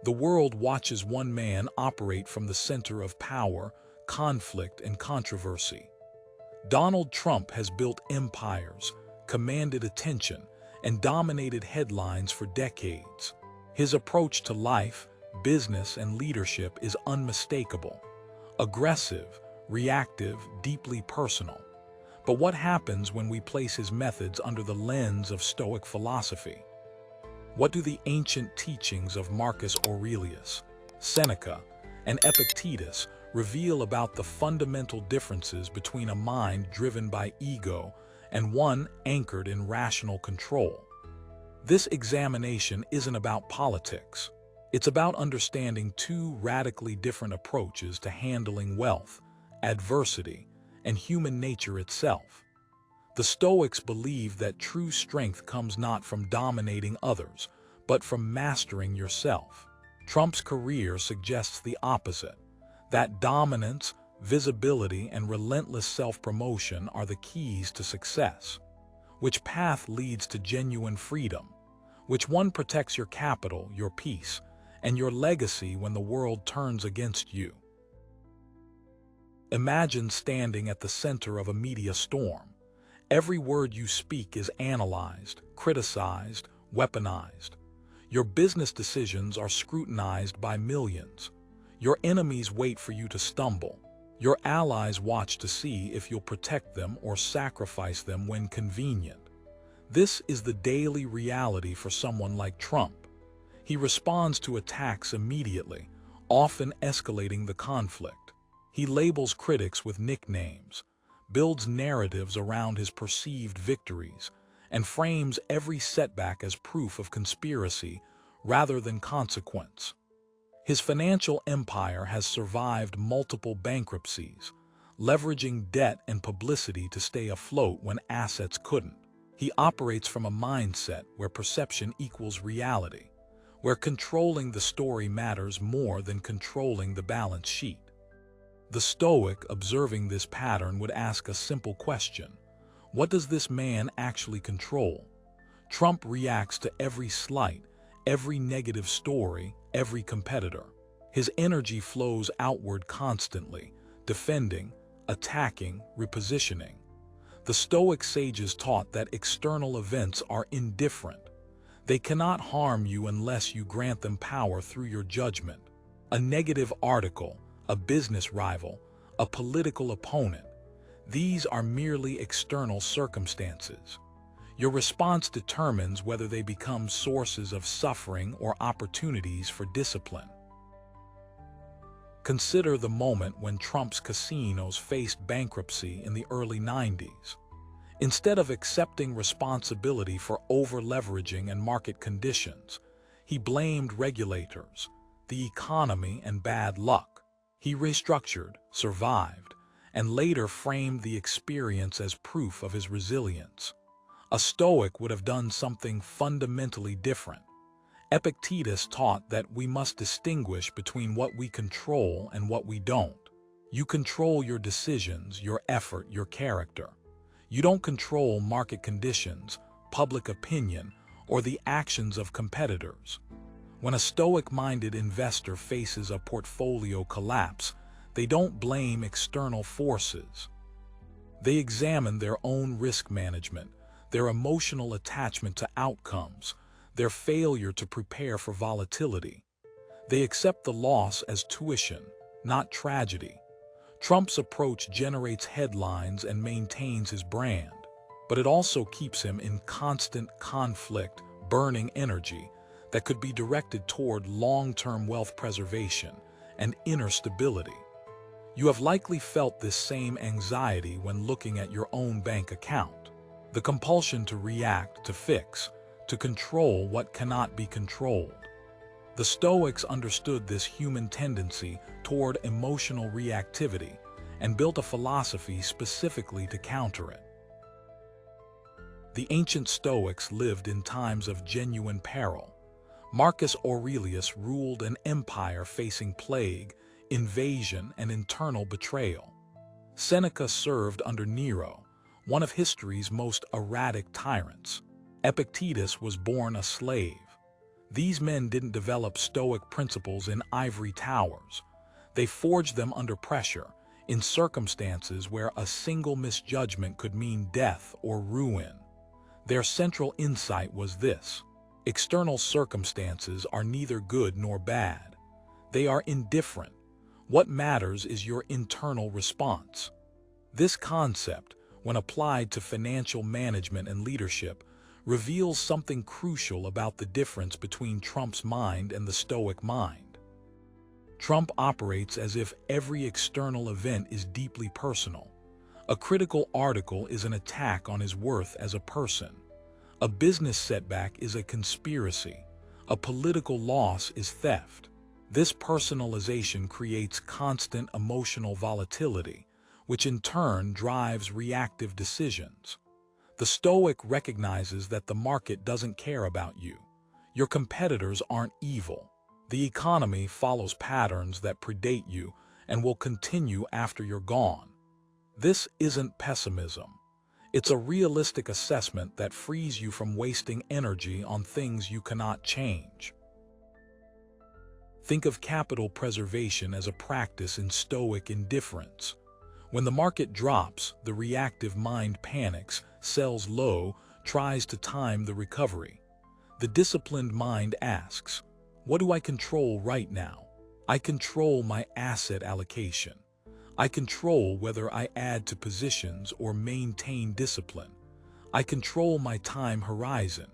The world watches one man operate from the center of power, conflict, and controversy. Donald Trump has built empires, commanded attention, and dominated headlines for decades. His approach to life, business, and leadership is unmistakable. Aggressive, reactive, deeply personal. But what happens when we place his methods under the lens of Stoic philosophy? What do the ancient teachings of Marcus Aurelius, Seneca, and Epictetus reveal about the fundamental differences between a mind driven by ego and one anchored in rational control? This examination isn't about politics. It's about understanding two radically different approaches to handling wealth, adversity, and human nature itself. The Stoics believe that true strength comes not from dominating others, but from mastering yourself. Trump's career suggests the opposite, that dominance, visibility, and relentless self-promotion are the keys to success. Which path leads to genuine freedom? Which one protects your capital, your peace, and your legacy when the world turns against you? Imagine standing at the center of a media storm. Every word you speak is analyzed, criticized, weaponized. Your business decisions are scrutinized by millions. Your enemies wait for you to stumble. Your allies watch to see if you'll protect them or sacrifice them when convenient. This is the daily reality for someone like Trump. He responds to attacks immediately, often escalating the conflict. He labels critics with nicknames, builds narratives around his perceived victories, and frames every setback as proof of conspiracy rather than consequence. His financial empire has survived multiple bankruptcies, leveraging debt and publicity to stay afloat when assets couldn't. He operates from a mindset where perception equals reality, where controlling the story matters more than controlling the balance sheet. The Stoic, observing this pattern, would ask a simple question: what does this man actually control? Trump reacts to every slight, every negative story, every competitor. His energy flows outward constantly, defending, attacking, repositioning. The Stoic sages taught that external events are indifferent. They cannot harm you unless you grant them power through your judgment. A negative article, a business rival, a political opponent, these are merely external circumstances. Your response determines whether they become sources of suffering or opportunities for discipline. Consider the moment when Trump's casinos faced bankruptcy in the early 90s. Instead of accepting responsibility for over-leveraging and market conditions, he blamed regulators, the economy, and bad luck. He restructured, survived, and later framed the experience as proof of his resilience. A Stoic would have done something fundamentally different. Epictetus taught that we must distinguish between what we control and what we don't. You control your decisions, your effort, your character. You don't control market conditions, public opinion, or the actions of competitors. When a Stoic-minded investor faces a portfolio collapse, they don't blame external forces. They examine their own risk management, their emotional attachment to outcomes, their failure to prepare for volatility. They accept the loss as tuition, not tragedy. Trump's approach generates headlines and maintains his brand, but it also keeps him in constant conflict, burning energy that could be directed toward long-term wealth preservation and inner stability. You have likely felt this same anxiety when looking at your own bank account. The compulsion to react, to fix, to control what cannot be controlled. The Stoics understood this human tendency toward emotional reactivity and built a philosophy specifically to counter it. The ancient Stoics lived in times of genuine peril. Marcus Aurelius ruled an empire facing plague, invasion, and internal betrayal. Seneca served under Nero, one of history's most erratic tyrants. Epictetus was born a slave. These men didn't develop Stoic principles in ivory towers. They forged them under pressure, in circumstances where a single misjudgment could mean death or ruin. Their central insight was this: external circumstances are neither good nor bad. They are indifferent. What matters is your internal response. This concept, when applied to financial management and leadership, reveals something crucial about the difference between Trump's mind and the Stoic mind. Trump operates as if every external event is deeply personal. A critical article is an attack on his worth as a person. A business setback is a conspiracy. A political loss is theft. This personalization creates constant emotional volatility, which in turn drives reactive decisions. The Stoic recognizes that the market doesn't care about you. Your competitors aren't evil. The economy follows patterns that predate you and will continue after you're gone. This isn't pessimism. It's a realistic assessment that frees you from wasting energy on things you cannot change. Think of capital preservation as a practice in Stoic indifference. When the market drops, the reactive mind panics, sells low, tries to time the recovery. The disciplined mind asks, "What do I control right now?" I control my asset allocation. I control whether I add to positions or maintain discipline. I control my time horizon.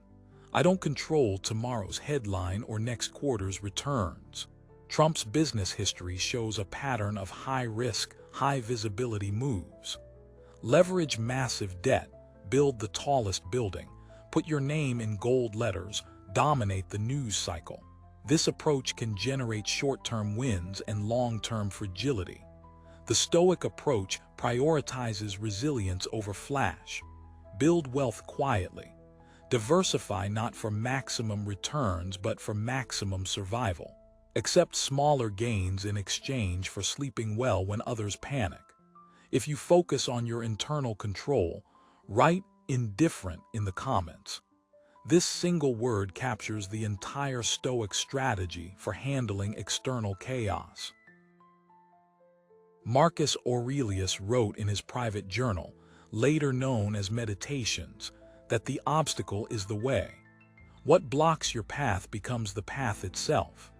I don't control tomorrow's headline or next quarter's returns. Trump's business history shows a pattern of high-risk, high-visibility moves. Leverage massive debt, build the tallest building, put your name in gold letters, dominate the news cycle. This approach can generate short-term wins and long-term fragility. The Stoic approach prioritizes resilience over flash. Build wealth quietly. Diversify not for maximum returns but for maximum survival. Accept smaller gains in exchange for sleeping well when others panic. If you focus on your internal control, write indifferent in the comments. This single word captures the entire Stoic strategy for handling external chaos. Marcus Aurelius wrote in his private journal, later known as Meditations, that the obstacle is the way. What blocks your path becomes the path itself.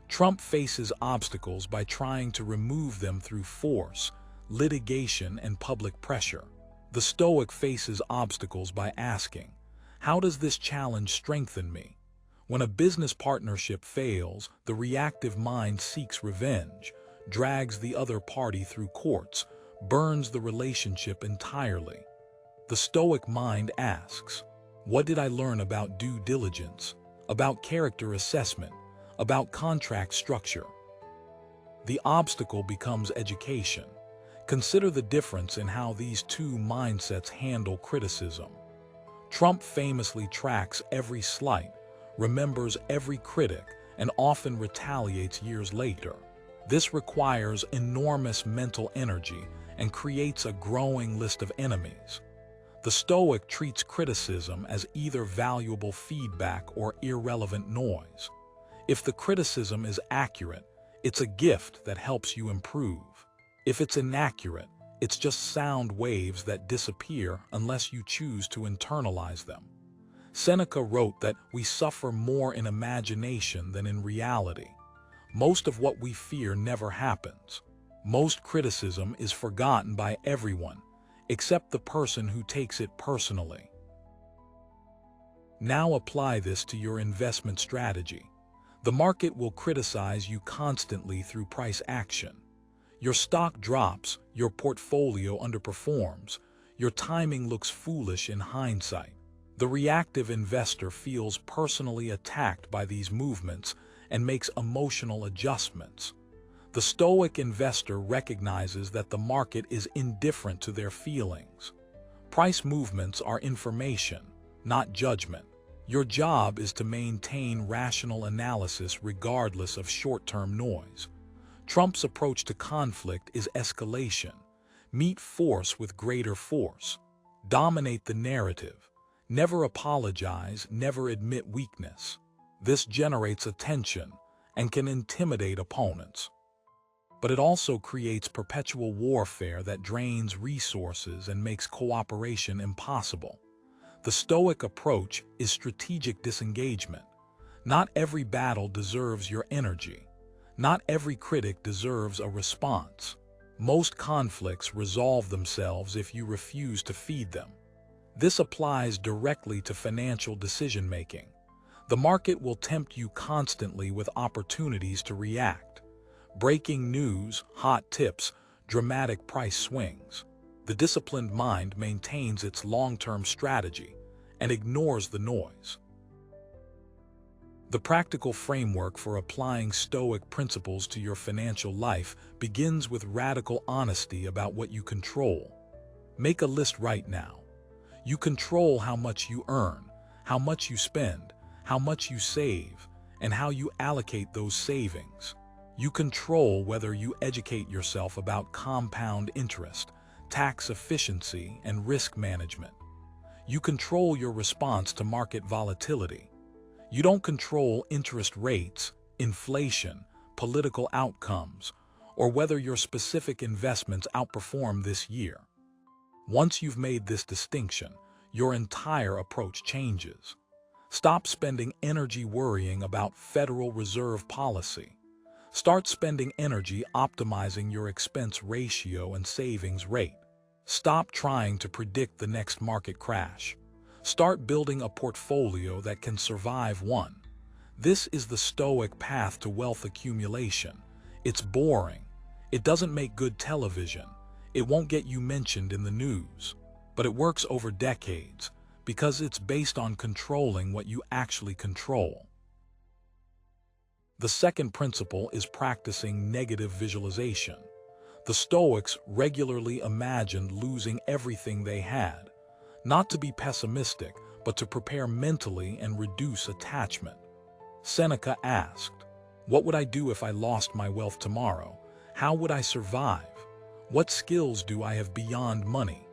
Trump faces obstacles by trying to remove them through force, litigation, and public pressure. The Stoic faces obstacles by asking, "How does this challenge strengthen me?" When a business partnership fails, the reactive mind seeks revenge, drags the other party through courts, burns the relationship entirely. The Stoic mind asks, "What did I learn about due diligence, about character assessment, about contract structure?" The obstacle becomes education. Consider the difference in how these two mindsets handle criticism. Trump famously tracks every slight, remembers every critic, and often retaliates years later. This requires enormous mental energy and creates a growing list of enemies. The Stoic treats criticism as either valuable feedback or irrelevant noise. If the criticism is accurate, it's a gift that helps you improve. If it's inaccurate, it's just sound waves that disappear unless you choose to internalize them. Seneca wrote that we suffer more in imagination than in reality. Most of what we fear never happens. Most criticism is forgotten by everyone, except the person who takes it personally. Now apply this to your investment strategy. The market will criticize you constantly through price action. Your stock drops, your portfolio underperforms, your timing looks foolish in hindsight. The reactive investor feels personally attacked by these movements and makes emotional adjustments. The Stoic investor recognizes that the market is indifferent to their feelings. Price movements are information, not judgment. Your job is to maintain rational analysis regardless of short-term noise. Trump's approach to conflict is escalation. Meet force with greater force. Dominate the narrative. Never apologize, never admit weakness. This generates attention and can intimidate opponents. But it also creates perpetual warfare that drains resources and makes cooperation impossible. The Stoic approach is strategic disengagement. Not every battle deserves your energy. Not every critic deserves a response. Most conflicts resolve themselves if you refuse to feed them. This applies directly to financial decision-making. The market will tempt you constantly with opportunities to react. Breaking news, hot tips, dramatic price swings. The disciplined mind maintains its long-term strategy and ignores the noise. The practical framework for applying Stoic principles to your financial life begins with radical honesty about what you control. Make a list right now. You control how much you earn, how much you spend, how much you save, and how you allocate those savings. You control whether you educate yourself about compound interest, tax efficiency, and risk management. You control your response to market volatility. You don't control interest rates, inflation, political outcomes, or whether your specific investments outperform this year. Once you've made this distinction, your entire approach changes. Stop spending energy worrying about Federal Reserve policy. Start spending energy optimizing your expense ratio and savings rate. Stop trying to predict the next market crash. Start building a portfolio that can survive one. This is the Stoic path to wealth accumulation. It's boring. It doesn't make good television. It won't get you mentioned in the news. But it works over decades because it's based on controlling what you actually control. The second principle is practicing negative visualization. The Stoics regularly imagined losing everything they had, not to be pessimistic, but to prepare mentally and reduce attachment. Seneca asked, "What would I do if I lost my wealth tomorrow? How would I survive? What skills do I have beyond money?"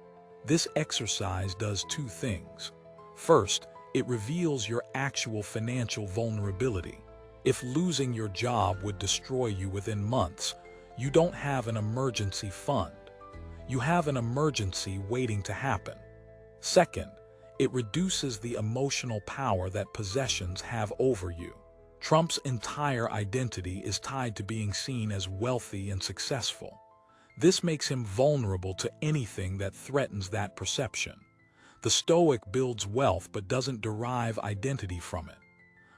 This exercise does two things. First, it reveals your actual financial vulnerability. If losing your job would destroy you within months, you don't have an emergency fund. You have an emergency waiting to happen. Second, it reduces the emotional power that possessions have over you. Trump's entire identity is tied to being seen as wealthy and successful. This makes him vulnerable to anything that threatens that perception. The Stoic builds wealth but doesn't derive identity from it.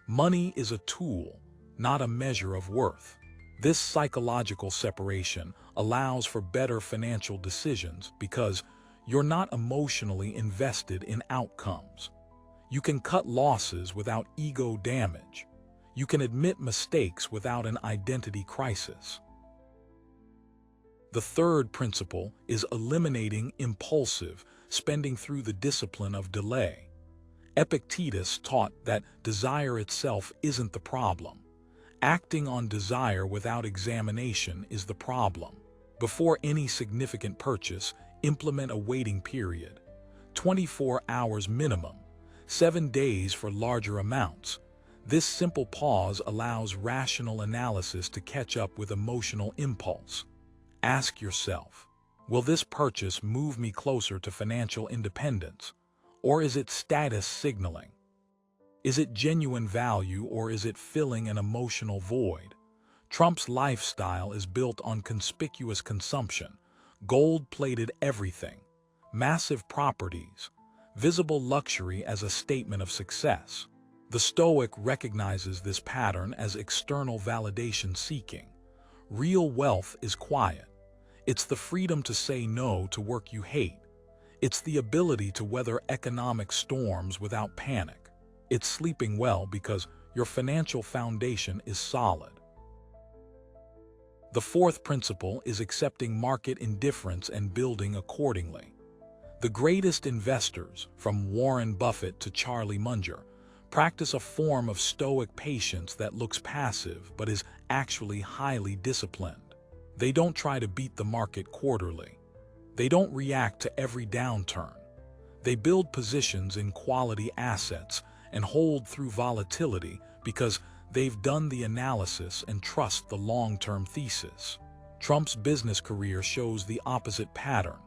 Money is a tool, not a measure of worth. This psychological separation allows for better financial decisions because you're not emotionally invested in outcomes. You can cut losses without ego damage. You can admit mistakes without an identity crisis. The third principle is eliminating impulsive spending through the discipline of delay. Epictetus taught that desire itself isn't the problem. Acting on desire without examination is the problem. Before any significant purchase, implement a waiting period. 24 hours minimum, 7 days for larger amounts. This simple pause allows rational analysis to catch up with emotional impulse. Ask yourself, will this purchase move me closer to financial independence, or is it status signaling? Is it genuine value, or is it filling an emotional void? Trump's lifestyle is built on conspicuous consumption, gold-plated everything, massive properties, visible luxury as a statement of success. The Stoic recognizes this pattern as external validation seeking. Real wealth is quiet. It's the freedom to say no to work you hate. It's the ability to weather economic storms without panic. It's sleeping well because your financial foundation is solid. The fourth principle is accepting market indifference and building accordingly. The greatest investors, from Warren Buffett to Charlie Munger, practice a form of Stoic patience that looks passive but is actually highly disciplined. They don't try to beat the market quarterly. They don't react to every downturn. They build positions in quality assets and hold through volatility because they've done the analysis and trust the long-term thesis. Trump's business career shows the opposite pattern.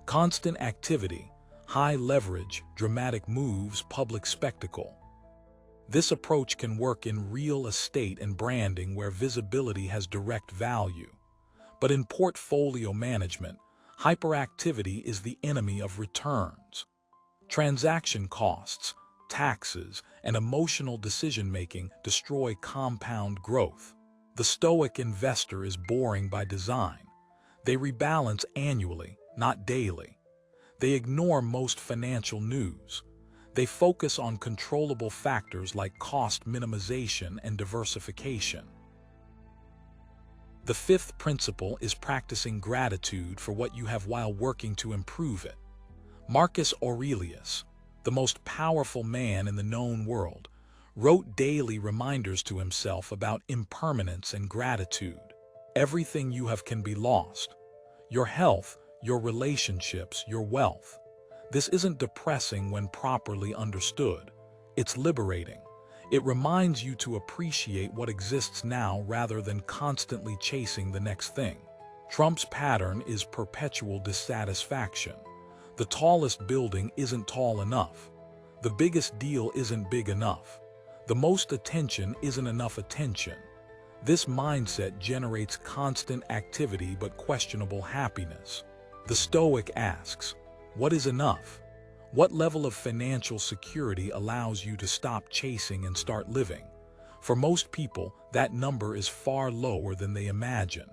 Constant activity, high leverage, dramatic moves, public spectacle. This approach can work in real estate and branding where visibility has direct value. But in portfolio management, hyperactivity is the enemy of returns. Transaction costs, taxes, and emotional decision-making destroy compound growth. The Stoic investor is boring by design. They rebalance annually, not daily. They ignore most financial news. They focus on controllable factors like cost minimization and diversification. The fifth principle is practicing gratitude for what you have while working to improve it. Marcus Aurelius, the most powerful man in the known world, wrote daily reminders to himself about impermanence and gratitude. Everything you have can be lost. Your health, your relationships, your wealth. This isn't depressing when properly understood. It's liberating. It reminds you to appreciate what exists now rather than constantly chasing the next thing. Trump's pattern is perpetual dissatisfaction. The tallest building isn't tall enough. The biggest deal isn't big enough. The most attention isn't enough attention. This mindset generates constant activity but questionable happiness. The Stoic asks, what is enough? What level of financial security allows you to stop chasing and start living? For most people, that number is far lower than they imagine,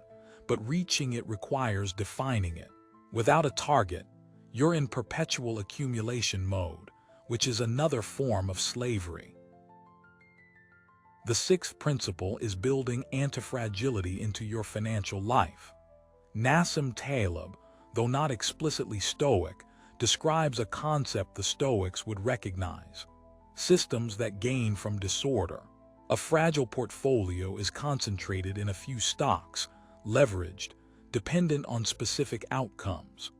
but reaching it requires defining it. Without a target, you're in perpetual accumulation mode, which is another form of slavery. The sixth principle is building antifragility into your financial life. Nassim Taleb, though not explicitly Stoic, describes a concept the Stoics would recognize: systems that gain from disorder. A fragile portfolio is concentrated in a few stocks, leveraged, dependent on specific outcomes.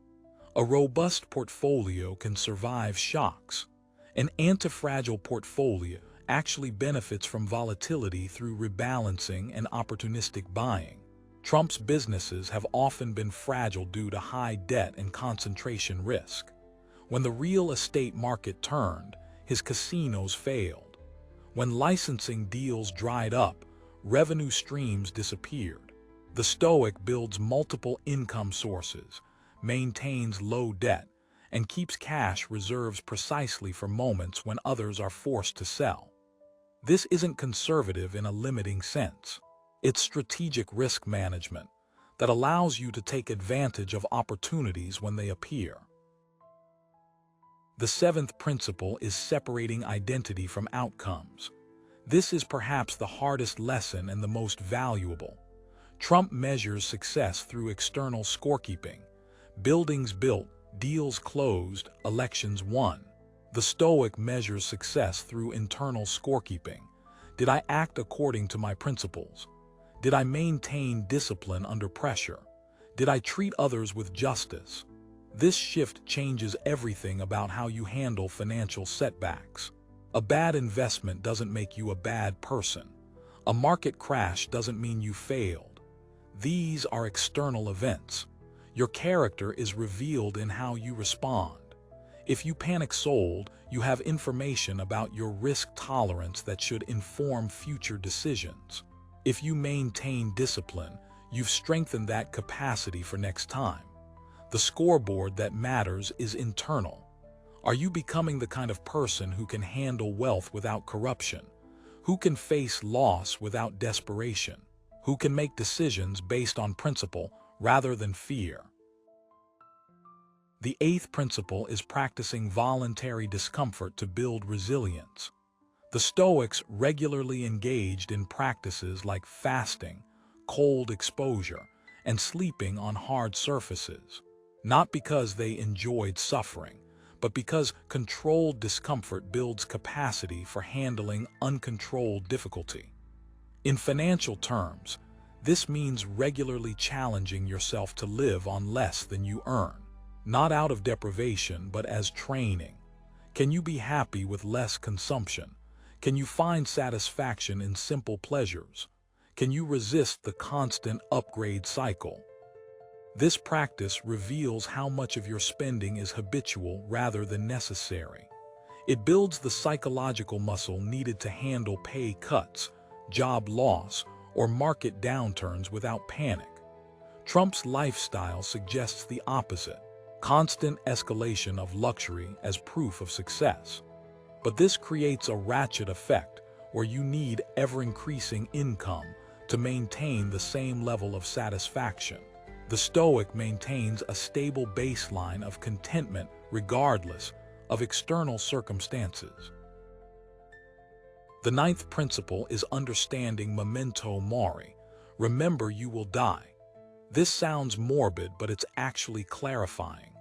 A robust portfolio can survive shocks. An antifragile portfolio actually benefits from volatility through rebalancing and opportunistic buying. Trump's businesses have often been fragile due to high debt and concentration risk. When the real estate market turned, his casinos failed. When licensing deals dried up, revenue streams disappeared. The Stoic builds multiple income sources, maintains low debt, and keeps cash reserves precisely for moments when others are forced to sell. This isn't conservative in a limiting sense. It's strategic risk management that allows you to take advantage of opportunities when they appear. The seventh principle is separating identity from outcomes. This is perhaps the hardest lesson and the most valuable. Trump measures success through external scorekeeping. Buildings built, deals closed, elections won. The Stoic measures success through internal scorekeeping. Did I act according to my principles? Did I maintain discipline under pressure? Did I treat others with justice? This shift changes everything about how you handle financial setbacks. A bad investment doesn't make you a bad person. A market crash doesn't mean you failed. These are external events. Your character is revealed in how you respond. If you panic sold, you have information about your risk tolerance that should inform future decisions. If you maintain discipline, you've strengthened that capacity for next time. The scoreboard that matters is internal. Are you becoming the kind of person who can handle wealth without corruption? Who can face loss without desperation? Who can make decisions based on principle rather than fear? The eighth principle is practicing voluntary discomfort to build resilience. The Stoics regularly engaged in practices like fasting, cold exposure, and sleeping on hard surfaces, not because they enjoyed suffering, but because controlled discomfort builds capacity for handling uncontrolled difficulty. In financial terms, this means regularly challenging yourself to live on less than you earn. Not out of deprivation, but as training. Can you be happy with less consumption? Can you find satisfaction in simple pleasures? Can you resist the constant upgrade cycle? This practice reveals how much of your spending is habitual rather than necessary. It builds the psychological muscle needed to handle pay cuts, job loss, or market downturns without panic. Trump's lifestyle suggests the opposite, constant escalation of luxury as proof of success. But this creates a ratchet effect where you need ever-increasing income to maintain the same level of satisfaction. The Stoic maintains a stable baseline of contentment regardless of external circumstances. The ninth principle is understanding memento mori. Remember, you will die. This sounds morbid, but it's actually clarifying.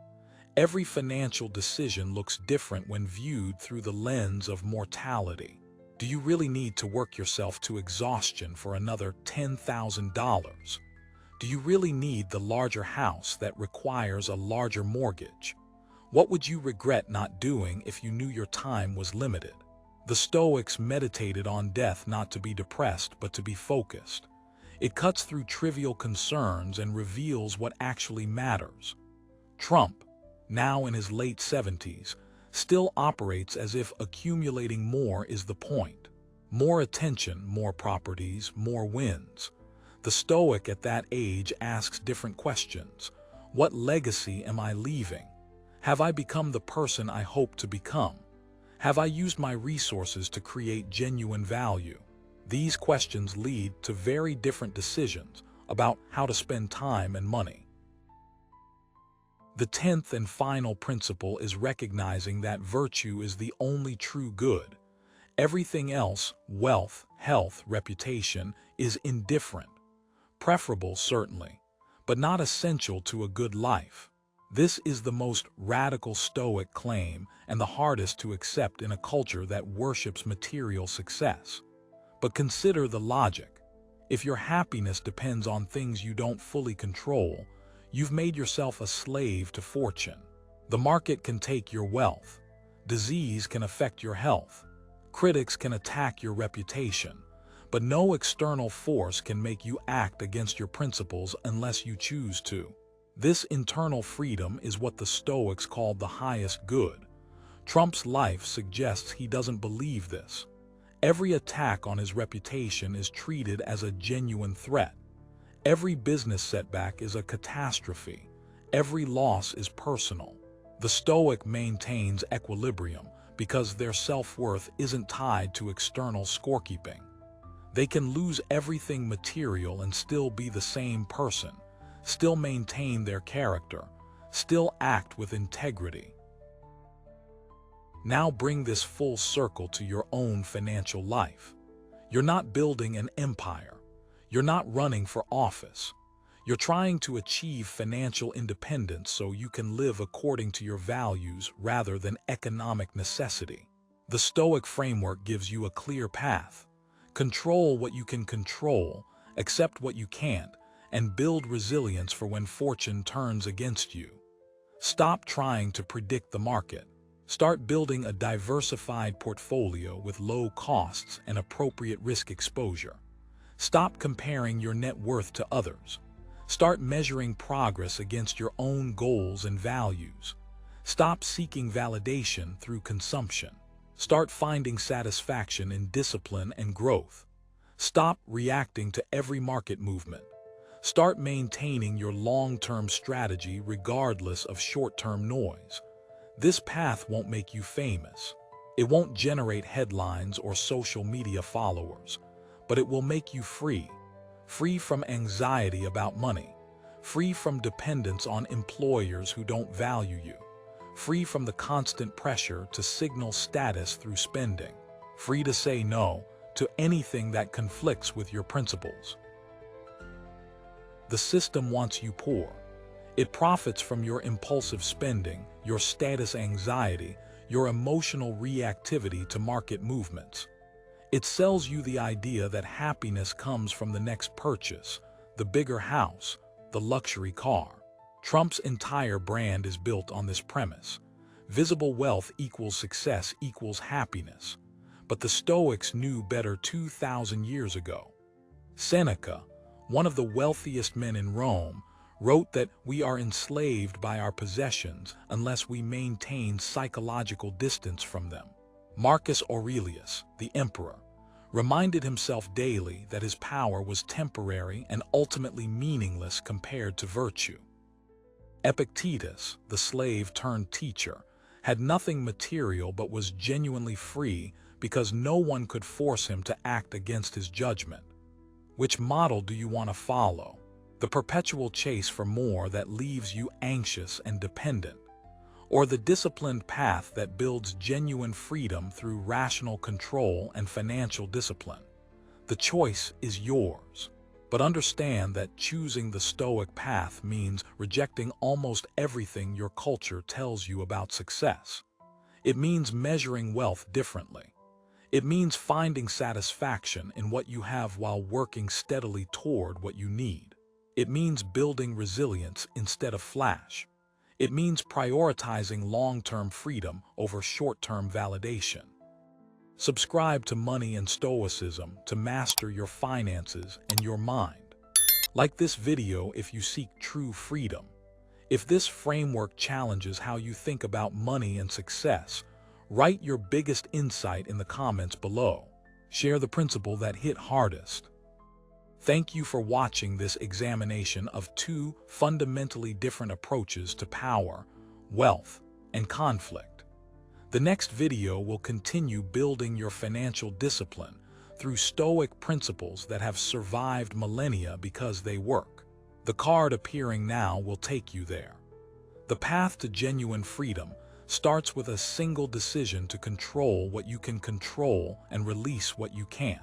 Every financial decision looks different when viewed through the lens of mortality. Do you really need to work yourself to exhaustion for another $10,000? Do you really need the larger house that requires a larger mortgage? What would you regret not doing if you knew your time was limited? The Stoics meditated on death not to be depressed but to be focused. It cuts through trivial concerns and reveals what actually matters. Trump, now in his late 70s, still operates as if accumulating more is the point. More attention, more properties, more wins. The Stoic at that age asks different questions. What legacy am I leaving? Have I become the person I hope to become? Have I used my resources to create genuine value? These questions lead to very different decisions about how to spend time and money. The 10th and final principle is recognizing that virtue is the only true good. Everything else, wealth, health, reputation, is indifferent. Preferable, certainly, but not essential to a good life. This is the most radical Stoic claim and the hardest to accept in a culture that worships material success. But consider the logic. If your happiness depends on things you don't fully control, you've made yourself a slave to fortune. The market can take your wealth. Disease can affect your health. Critics can attack your reputation. But no external force can make you act against your principles unless you choose to. This internal freedom is what the Stoics called the highest good. Trump's life suggests he doesn't believe this. Every attack on his reputation is treated as a genuine threat. Every business setback is a catastrophe. Every loss is personal. The Stoic maintains equilibrium because their self-worth isn't tied to external scorekeeping. They can lose everything material and still be the same person, still maintain their character, still act with integrity. Now bring this full circle to your own financial life. You're not building an empire. You're not running for office. You're trying to achieve financial independence so you can live according to your values rather than economic necessity. The Stoic framework gives you a clear path. Control what you can control, accept what you can't, and build resilience for when fortune turns against you. Stop trying to predict the market. Start building a diversified portfolio with low costs and appropriate risk exposure. Stop comparing your net worth to others. Start measuring progress against your own goals and values. Stop seeking validation through consumption. Start finding satisfaction in discipline and growth. Stop reacting to every market movement. Start maintaining your long-term strategy regardless of short-term noise. This path won't make you famous. It won't generate headlines or social media followers, but it will make you free. Free from anxiety about money. Free from dependence on employers who don't value you. Free from the constant pressure to signal status through spending. Free to say no to anything that conflicts with your principles. The system wants you poor. It profits from your impulsive spending, your status anxiety, your emotional reactivity to market movements. It sells you the idea that happiness comes from the next purchase, the bigger house, the luxury car. Trump's entire brand is built on this premise. Visible wealth equals success equals happiness. but the Stoics knew better 2,000 years ago. Seneca, one of the wealthiest men in Rome, wrote that we are enslaved by our possessions unless we maintain psychological distance from them. Marcus Aurelius, the emperor, reminded himself daily that his power was temporary and ultimately meaningless compared to virtue. Epictetus, the slave-turned-teacher, had nothing material but was genuinely free because no one could force him to act against his judgment. Which model do you want to follow? The perpetual chase for more that leaves you anxious and dependent, or the disciplined path that builds genuine freedom through rational control and financial discipline? The choice is yours. But understand that choosing the Stoic path means rejecting almost everything your culture tells you about success. It means measuring wealth differently. It means finding satisfaction in what you have while working steadily toward what you need. It means building resilience instead of flash. It means prioritizing long-term freedom over short-term validation. Subscribe to Money and Stoicism to master your finances and your mind. Like this video if you seek true freedom. If this framework challenges how you think about money and success, write your biggest insight in the comments below. Share the principle that hit hardest. Thank you for watching this examination of two fundamentally different approaches to power, wealth, and conflict. The next video will continue building your financial discipline through Stoic principles that have survived millennia because they work. The card appearing now will take you there. The path to genuine freedom starts with a single decision to control what you can control and release what you can't.